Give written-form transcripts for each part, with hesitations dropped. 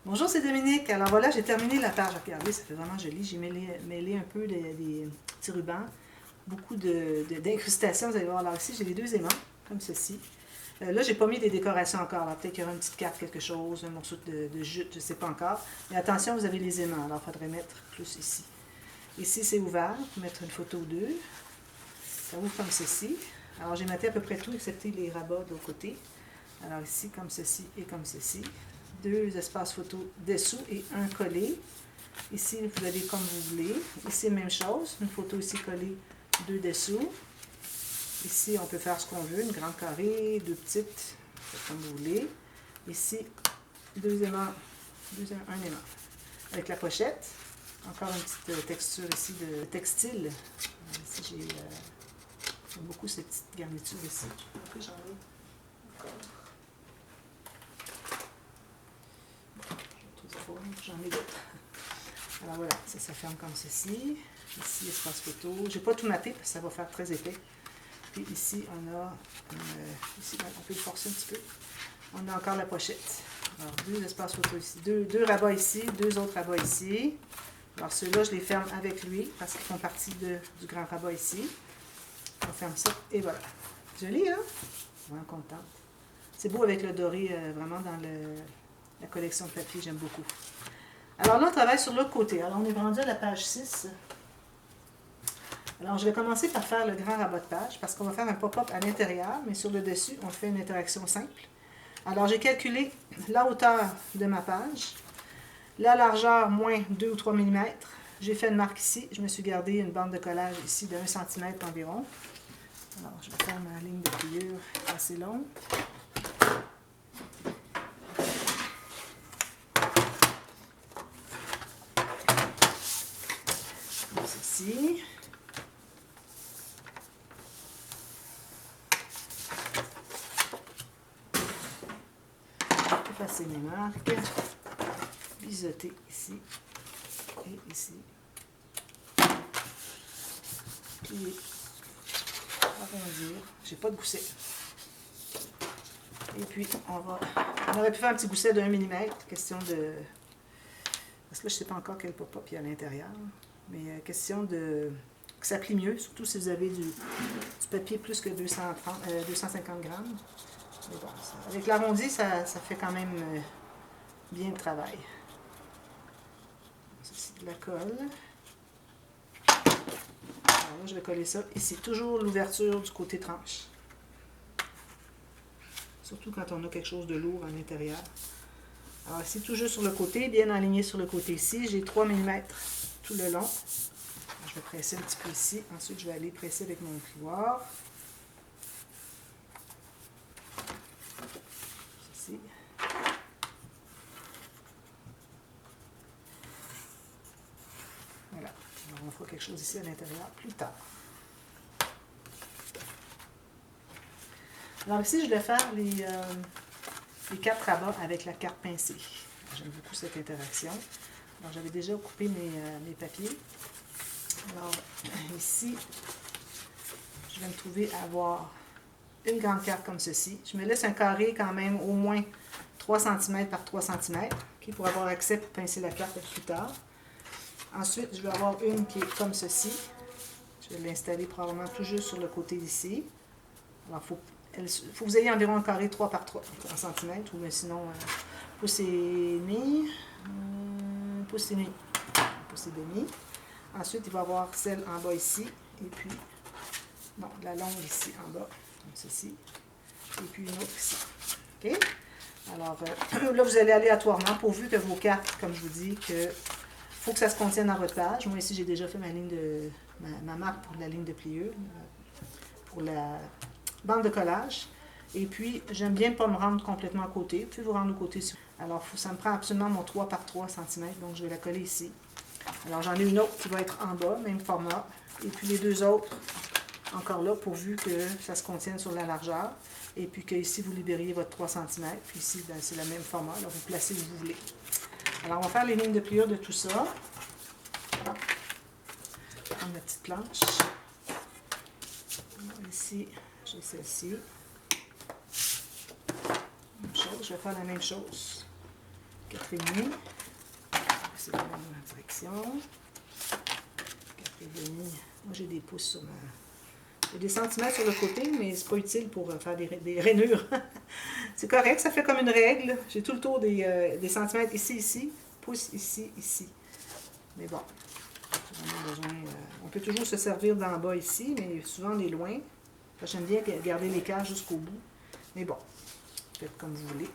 Bonjour, c'est Dominique. Alors voilà, j'ai terminé la page. Regardez, ça fait vraiment joli. J'ai mêlé un peu des petits rubans. Beaucoup d'incrustations, vous allez voir. Alors ici, j'ai les deux aimants, comme ceci. Là, j'ai pas mis des décorations encore. Alors peut-être qu'il y aura une petite carte, quelque chose, un morceau de jute, je ne sais pas encore. Mais attention, vous avez les aimants. Alors il faudrait mettre plus ici. Ici, c'est ouvert. Pour mettre une photo ou deux. Ça ouvre comme ceci. Alors j'ai maté à peu près tout, excepté les rabats de l'autre côté. Alors ici, comme ceci et comme ceci. Deux espaces photo dessous et un collé. Ici, vous avez comme vous voulez. Ici, même chose. Une photo ici collée, deux dessous. Ici, on peut faire ce qu'on veut. Une grande carrée, deux petites, comme vous voulez. Ici, deux aimants, un aimant. Avec la pochette. Encore une petite texture ici de textile. Ici, j'aime beaucoup ces petites garnitures ici. J'en ai encore. J'en ai d'autres. Alors voilà, ça ferme comme ceci. Ici, espace photo. J'ai pas tout maté parce que ça va faire très épais. Puis ici, on a, ici, on peut le forcer un petit peu. On a encore la pochette. Alors, deux espaces photo ici. Deux rabats ici, deux autres rabats ici. Alors ceux-là, je les ferme avec lui parce qu'ils font partie du grand rabat ici. On ferme ça et voilà. Joli, hein? Vraiment contente. C'est beau avec le doré, vraiment dans la collection de papier, j'aime beaucoup. Alors là, on travaille sur l'autre côté. Alors, on est rendu à la page 6. Alors, je vais commencer par faire le grand rabat de page parce qu'on va faire un pop-up à l'intérieur, mais sur le dessus, on fait une interaction simple. Alors, j'ai calculé la hauteur de ma page, la largeur moins 2 ou 3 mm. J'ai fait une marque ici. Je me suis gardé une bande de collage ici de 1 cm environ. Alors, je vais faire ma ligne de pliure assez longue. Ceci. Effacer mes marques. Biseauter ici et ici. Plier. Arrondir. J'ai pas de gousset. Et puis, on aurait pu faire un petit gousset de 1 mm. Question de... Parce que là, je ne sais pas encore quel pop-up il y a à l'intérieur. Mais question de... que ça plie mieux, surtout si vous avez du papier plus que 250 grammes. Mais bon, avec l'arrondi, ça fait quand même bien le travail. Ceci de la colle. Alors là, je vais coller ça ici. Toujours l'ouverture du côté tranche. Surtout quand on a quelque chose de lourd à l'intérieur. Alors ici, toujours sur le côté, bien aligné sur le côté ici. J'ai 3 mm tout le long. Je vais presser un petit peu ici. Ensuite, je vais aller presser avec mon plioir. Ici. Voilà. Alors, on fera quelque chose ici à l'intérieur plus tard. Alors ici, je vais faire les 4 rabats avec la carte pincée. J'aime beaucoup cette interaction. Alors, j'avais déjà coupé mes papiers. Alors, ici, je vais me trouver à avoir une grande carte comme ceci. Je me laisse un carré quand même au moins 3 cm par 3 cm okay, pour avoir accès pour pincer la carte plus tard. Ensuite, je vais avoir une qui est comme ceci. Je vais l'installer probablement tout juste sur le côté d'ici. Alors, il faut que vous ayez environ un carré 3 par 3 cm, ou mais sinon, pouce et demi, pouce et demi, pouce et demi. Ensuite, il va y avoir celle en bas ici, et puis, non, la longue ici en bas, comme ceci, et puis une autre ici. OK? Alors, là, vous allez aléatoirement, pourvu que vos cartes, comme je vous dis, que faut que ça se contienne dans votre page. Moi, ici, j'ai déjà fait ma marque pour la ligne de pliure, pour la bande de collage. Et puis, j'aime bien ne pas me rendre complètement à côté. Vous pouvez vous rendre au côté. Alors, ça me prend absolument mon 3 par 3 cm. Donc, je vais la coller ici. Alors, j'en ai une autre qui va être en bas, même format. Et puis, les deux autres, encore là, pourvu que ça se contienne sur la largeur. Et puis, que ici, vous libériez votre 3 cm. Puis ici, ben, c'est le même format. Alors, vous placez où vous voulez. Alors, on va faire les lignes de pliure de tout ça. Je vais prendre ma petite planche. Alors, ici, j'ai celle-ci. Je vais faire la même chose 4,5. C'est dans la même direction. 4,5. Moi, j'ai des pouces sur ma... J'ai des centimètres sur le côté, mais c'est pas utile pour faire des rainures. C'est correct, ça fait comme une règle. J'ai tout le tour des centimètres ici, ici. Pouce ici, ici. Mais bon, on a besoin, on peut toujours se servir d'en bas ici, mais souvent on est loin. J'aime bien garder l'écart jusqu'au bout. Mais bon, faites comme vous voulez.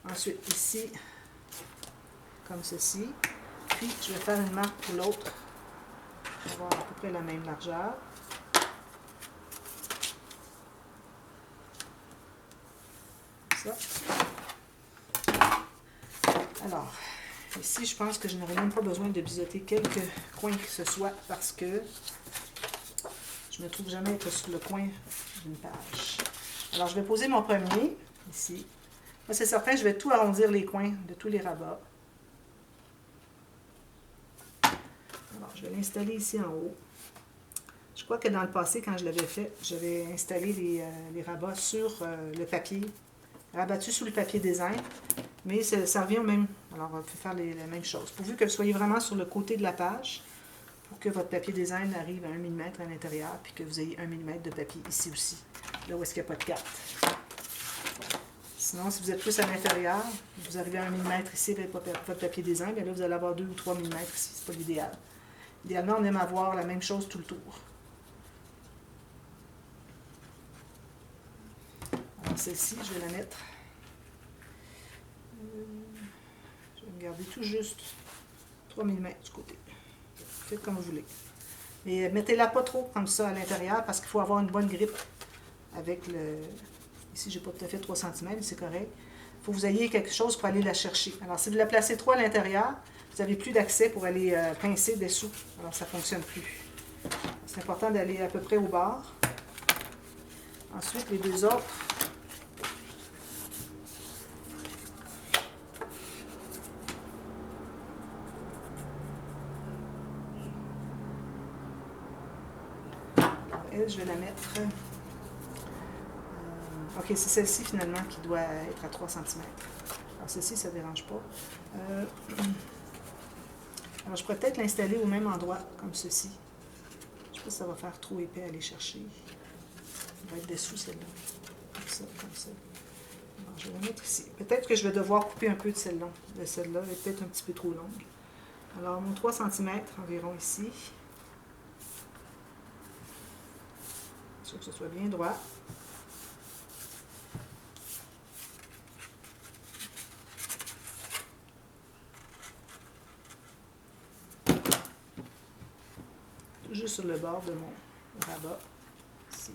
Ensuite, ici, comme ceci. Puis, je vais faire une marque pour l'autre. On va avoir à peu près la même largeur. Ça. Alors, ici, je pense que je n'aurai même pas besoin de biseauter quelques coins que ce soit parce que je ne me trouve jamais être sur le coin d'une page. Alors, je vais poser mon premier, ici. Moi, c'est certain, je vais tout arrondir les coins de tous les rabats. Alors, je vais l'installer ici en haut. Je crois que dans le passé, quand je l'avais fait, j'avais installé les rabats sur le papier, rabattu sous le papier design, mais ça revient au même. Alors, on peut faire la même chose. Pourvu que vous soyez vraiment sur le côté de la page, pour que votre papier design arrive à 1 mm à l'intérieur, puis que vous ayez 1 mm de papier ici aussi, là où est-ce qu'il n'y a pas de carte. Sinon, si vous êtes plus à l'intérieur, vous arrivez à 1 mm ici avec votre papier design, bien là, vous allez avoir 2 ou 3 mm ici. C'est pas l'idéal. Idéalement, on aime avoir la même chose tout le tour. Alors, celle-ci, je vais la mettre. Je vais me garder tout juste 3 mm du côté. Faites comme vous voulez. Mais mettez-la pas trop comme ça à l'intérieur parce qu'il faut avoir une bonne grippe avec le... Ici, j'ai pas tout à fait 3 cm, c'est correct. Il faut que vous ayez quelque chose pour aller la chercher. Alors, si vous la placez trop à l'intérieur, vous n'avez plus d'accès pour aller pincer dessous. Alors, ça ne fonctionne plus. C'est important d'aller à peu près au bord. Ensuite, les deux autres. Alors, elle, je vais la mettre... ok, c'est celle-ci finalement qui doit être à 3 cm. Alors, celle-ci, ça ne dérange pas. Alors, je pourrais peut-être l'installer au même endroit, comme ceci. Je ne sais pas si ça va faire trop épais à aller chercher. Il va être dessous, celle-là. Comme ça, comme ça. Alors, je vais la mettre ici. Peut-être que je vais devoir couper un peu de celle-là. Elle est peut-être un petit peu trop longue. Alors, mon 3 cm environ ici. Il faut que ce soit bien droit. Juste sur le bord de mon rabat, ici.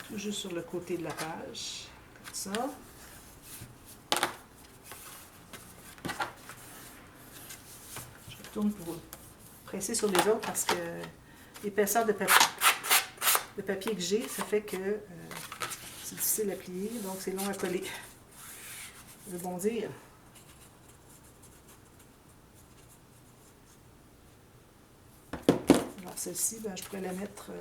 Tout juste sur le côté de la page, comme ça. Je retourne pour presser sur les autres parce que l'épaisseur de papier que j'ai, ça fait que c'est difficile à plier, donc c'est long à coller. Rebondir. Alors celle-ci, ben, je pourrais la mettre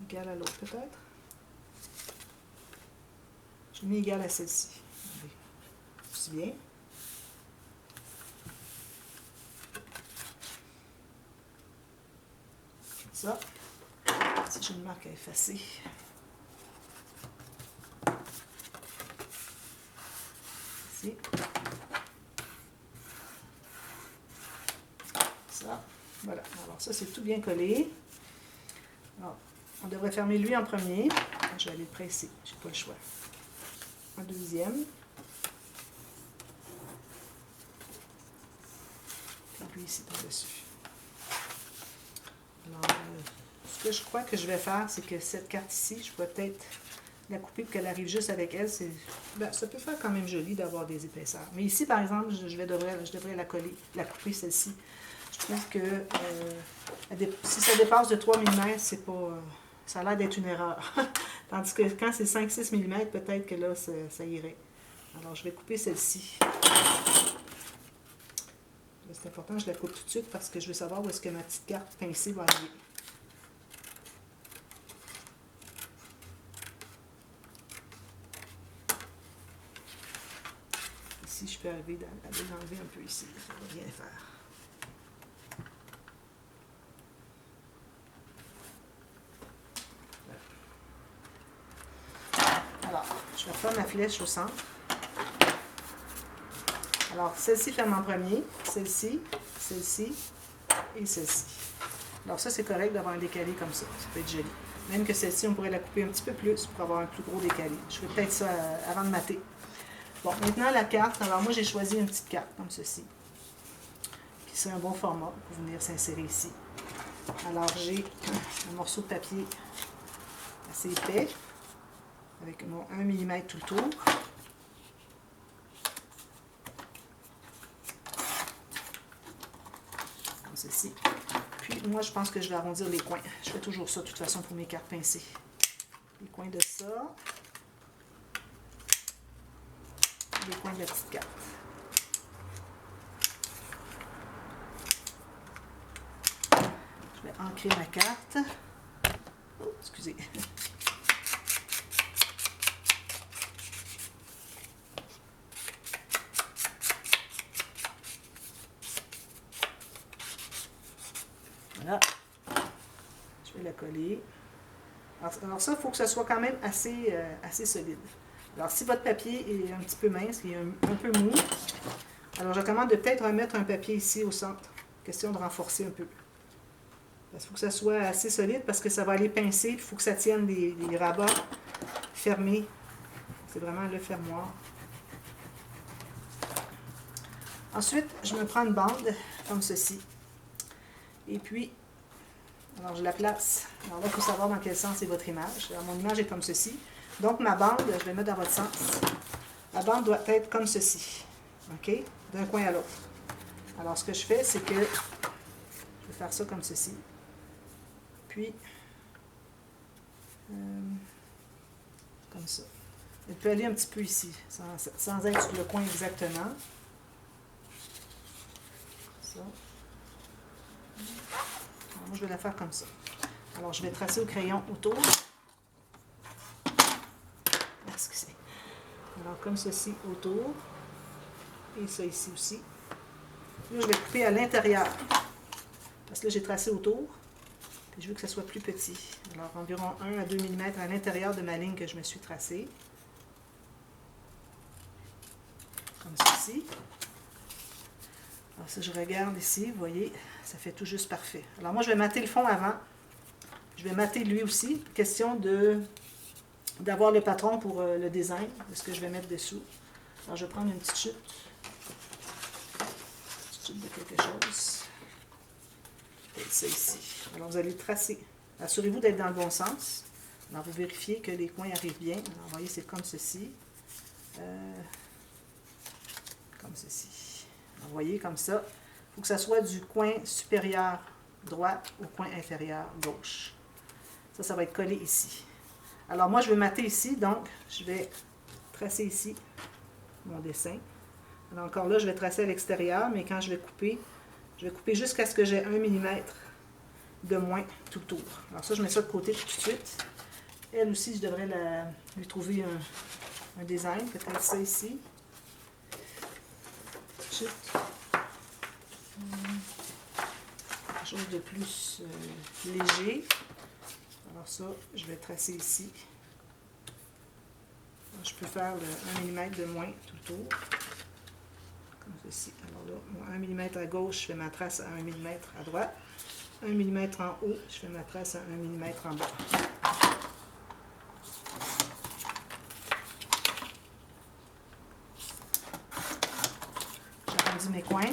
égale à l'autre peut-être. Je l'ai mis égale à celle-ci. Aussi bien. Ça. Si j'ai une marque à effacer. Ici. Ça. Voilà. Alors ça, c'est tout bien collé. Alors, on devrait fermer lui en premier. Je vais aller le presser. Je n'ai pas le choix. En deuxième. Et puis ici par-dessus. Alors, ce que je crois que je vais faire, c'est que cette carte ici, je pourrais peut-être la couper pour qu'elle arrive juste avec elle. Ben, ça peut faire quand même joli d'avoir des épaisseurs. Mais ici, par exemple, je devrais la coller, la couper celle-ci. Je trouve que si ça dépasse de 3 mm, c'est pas, ça a l'air d'être une erreur. Tandis que quand c'est 5-6 mm, peut-être que là, ça irait. Alors, je vais couper celle-ci. C'est important, je la coupe tout de suite parce que je veux savoir où est-ce que ma petite carte pincée va arriver. ici, je peux arriver à l'enlever un peu ici. Ça va bien faire. Alors, je vais faire ma flèche au centre. Alors, celle-ci ferme en premier, celle-ci, celle-ci et celle-ci. Alors ça, c'est correct d'avoir un décalé comme ça. Ça peut être joli. Même que celle-ci, on pourrait la couper un petit peu plus pour avoir un plus gros décalé. Je ferai peut-être ça avant de mater. Bon, maintenant la carte. Alors moi, j'ai choisi une petite carte comme ceci. C'est un bon format pour venir s'insérer ici. Alors, j'ai un morceau de papier assez épais, avec mon 1 mm tout le tour. Comme ceci. Puis, moi, je pense que je vais arrondir les coins. Je fais toujours ça, de toute façon, pour mes cartes pincées. Les coins de ça. Les coins de la petite carte. Je vais ancrer ma carte. Oh, excusez. Voilà. Je vais la coller. Alors ça, il faut que ce soit quand même assez solide. Alors si votre papier est un petit peu mince, il est un peu mou, alors je recommande de peut-être remettre un papier ici au centre. Question de renforcer un peu. Il faut que ça soit assez solide parce que ça va aller pincer. Il faut que ça tienne les rabats fermés. C'est vraiment le fermoir. Ensuite, je me prends une bande comme ceci. Et puis, alors je la place. Alors là, il faut savoir dans quel sens est votre image. Alors, mon image est comme ceci. Donc, ma bande, je vais mettre dans votre sens. La bande doit être comme ceci. OK? D'un coin à l'autre. Alors, ce que je fais, c'est que je vais faire ça comme ceci. Puis, comme ça. Elle peut aller un petit peu ici, sans être sur le coin exactement. Ça. Alors, moi, je vais la faire comme ça. Alors, je vais tracer au crayon autour. Excusez. Alors, comme ceci autour. Et ça ici aussi. Là, je vais couper à l'intérieur. Parce que là, j'ai tracé autour. Puis je veux que ça soit plus petit. Alors, environ 1 à 2 mm à l'intérieur de ma ligne que je me suis tracée. Comme ceci. Alors, ça, je regarde ici. Vous voyez, ça fait tout juste parfait. Alors, moi, je vais mater le fond avant. Je vais mater lui aussi. Question d'avoir le patron pour le design de ce que je vais mettre dessous. Alors, je vais prendre une petite chute. Une petite chute de quelque chose. Et ça ici. Alors, vous allez le tracer. Assurez-vous d'être dans le bon sens. Alors, vous vérifiez que les coins arrivent bien. Alors, vous voyez, c'est comme ceci. Comme ceci. Alors, vous voyez, comme ça. Il faut que ça soit du coin supérieur droit au coin inférieur gauche. Ça, ça va être collé ici. Alors, moi, je vais mater ici. Donc, je vais tracer ici mon dessin. Alors, encore là, je vais tracer à l'extérieur, mais quand je vais couper jusqu'à ce que j'ai 1 mm de moins tout le tour. Alors ça, je mets ça de côté tout de suite. Elle aussi, je devrais lui trouver un design. Peut-être ça ici. Chute. Quelque chose de plus léger. Alors ça, je vais tracer ici. Alors, je peux faire le 1 mm de moins tout le tour. Comme ceci. Alors là, mon 1 mm à gauche, je fais ma trace à 1 mm à droite. 1 mm en haut, je fais ma trace à 1 mm en bas. J'arrondis mes coins.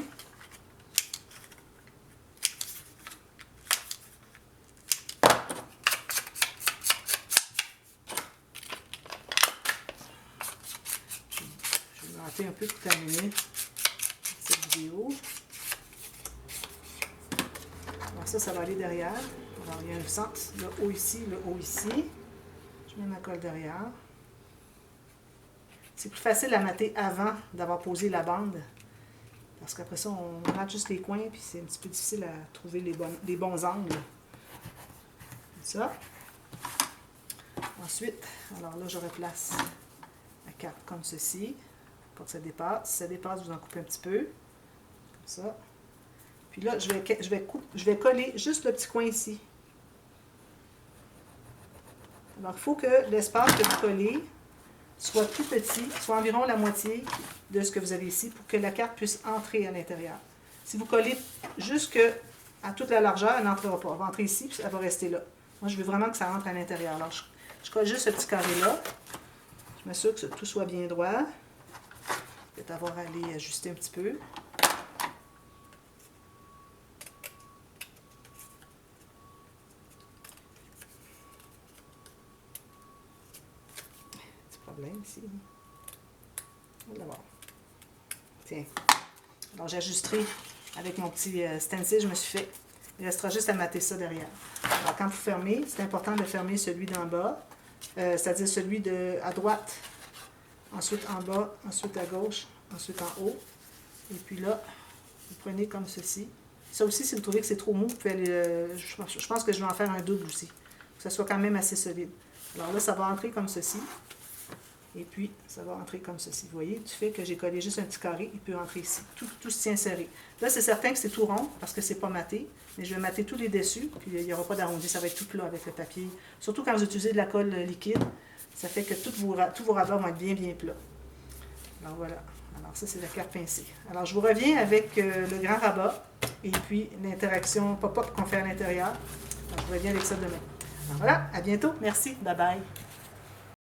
Je vais monter un peu pour terminer cette vidéo. Alors ça va aller derrière. Alors il y a un centre, le haut ici, le haut ici. Je mets ma colle derrière. C'est plus facile à mater avant d'avoir posé la bande. Parce qu'après ça, on mate juste les coins, puis c'est un petit peu difficile à trouver les bons angles. Comme ça. Ensuite, alors là, je replace la carte comme ceci. pour que ça dépasse. Si ça dépasse, vous en coupez un petit peu, comme ça. Puis là, je vais coller juste le petit coin ici. Alors, il faut que l'espace que vous collez soit tout petit, soit environ la moitié de ce que vous avez ici pour que la carte puisse entrer à l'intérieur. Si vous collez jusque à toute la largeur, elle n'entrera pas. Elle va entrer ici, puis elle va rester là. Moi, je veux vraiment que ça rentre à l'intérieur. Alors, je colle juste ce petit carré-là. Je m'assure que tout soit bien droit. Peut-être avoir à aller ajuster un petit peu. Petit problème ici. On va voir. Tiens. Alors, j'ajusterai avec mon petit stencil, je me suis fait. Il restera juste à mater ça derrière. Alors, quand vous fermez, c'est important de fermer celui d'en bas, c'est-à-dire celui à droite, ensuite en bas, ensuite à gauche, ensuite en haut. Et puis là, vous prenez comme ceci. Ça aussi, si vous trouvez que c'est trop mou, vous pouvez aller, je pense que je vais en faire un double aussi, pour que ça soit quand même assez solide. Alors là, ça va entrer comme ceci. Et puis, ça va entrer comme ceci. Vous voyez, du fait que j'ai collé juste un petit carré, il peut rentrer ici. Tout se tient serré. Là, c'est certain que c'est tout rond, parce que c'est pas maté. Mais je vais mater tous les dessus, puis il n'y aura pas d'arrondi. Ça va être tout plat avec le papier. Surtout quand vous utilisez de la colle liquide, ça fait que tous vos rabats vont être bien, bien plats. Alors voilà. Alors ça, c'est la carte pincée. Alors, je vous reviens avec le grand rabat, et puis l'interaction pop-up qu'on fait à l'intérieur. Alors, je vous reviens avec ça demain. Alors voilà, à bientôt. Merci. Bye bye.